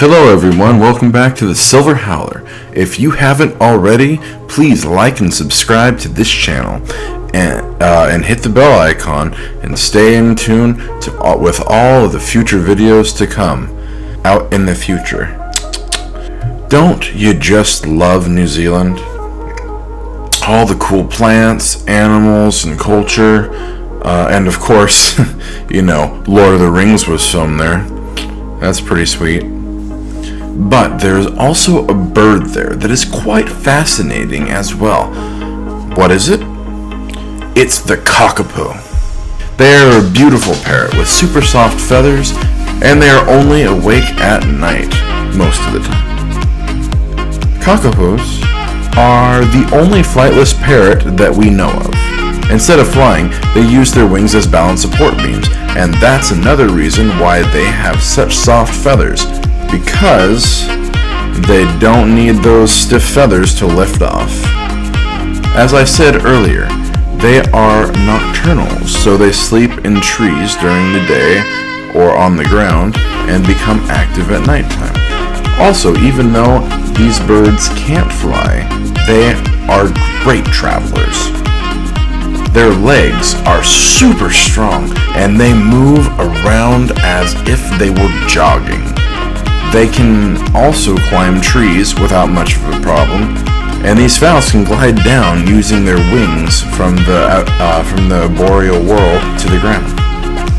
Hello everyone, welcome back to the Silver Howler. If you haven't already, please like and subscribe to this channel and hit the bell icon and stay in tune with all of the future videos to come out in the future. Don't you just love New Zealand? All the cool plants, animals, and culture, and of course, Lord of the Rings was filmed there. That's pretty sweet. But there's also a bird there that is quite fascinating as well. What is it? It's the Kakapo. They are a beautiful parrot with super soft feathers, and they are only awake at night most of the time. Kakapos are the only flightless parrot that we know of. Instead of flying, they use their wings as balance support beams, and that's another reason why they have such soft feathers. Because they don't need those stiff feathers to lift off. As I said earlier, they are nocturnal, so they sleep in trees during the day or on the ground and become active at nighttime. Also, even though these birds can't fly, they are great travelers. Their legs are super strong and they move around as if they were jogging. They can also climb trees without much of a problem, and these fowls can glide down using their wings from the boreal world to the ground.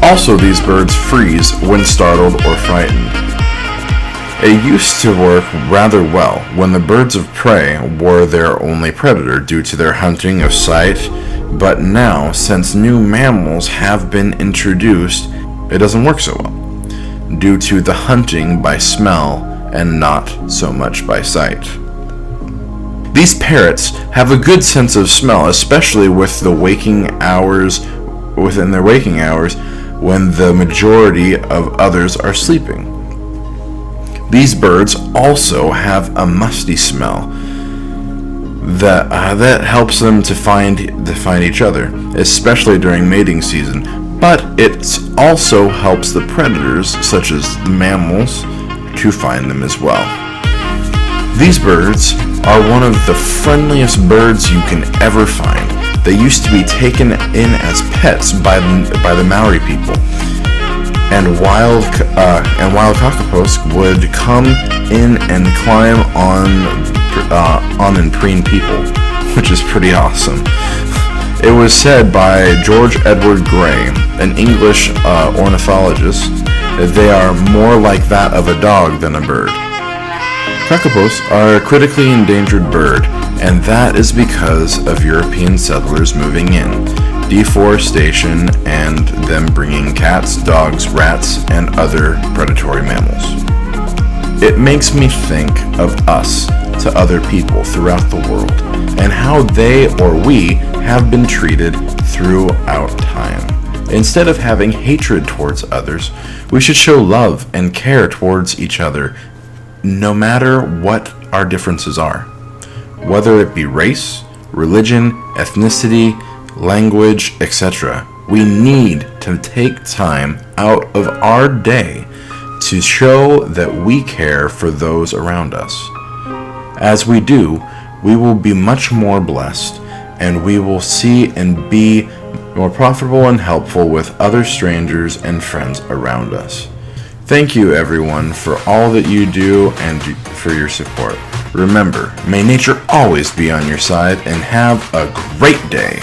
Also, these birds freeze when startled or frightened. It used to work rather well when the birds of prey were their only predator due to their hunting of sight, but now, since new mammals have been introduced, it doesn't work so well, due to the hunting by smell and not so much by sight. These parrots have a good sense of smell, especially within their waking hours when the majority of others are sleeping. These birds also have a musty smell that helps them to find each other, especially during mating season. But it also helps the predators, such as the mammals, to find them as well. These birds are one of the friendliest birds you can ever find. They used to be taken in as pets by the Maori people, and wild kakapos would come in and climb on and preen people, which is pretty awesome. It was said by George Edward Gray, an English ornithologist, that they are more like that of a dog than a bird. Kakapos are a critically endangered bird, and that is because of European settlers moving in, deforestation, and them bringing cats, dogs, rats, and other predatory mammals. It makes me think of us to other people throughout the world, and how they or we have been treated throughout time. Instead of having hatred towards others, we should show love and care towards each other, no matter what our differences are. Whether it be race, religion, ethnicity, language, etc. We need to take time out of our day to show that we care for those around us. As we do, we will be much more blessed, and we will see and be more profitable and helpful with other strangers and friends around us. Thank you everyone for all that you do and for your support. Remember, may nature always be on your side, and have a great day.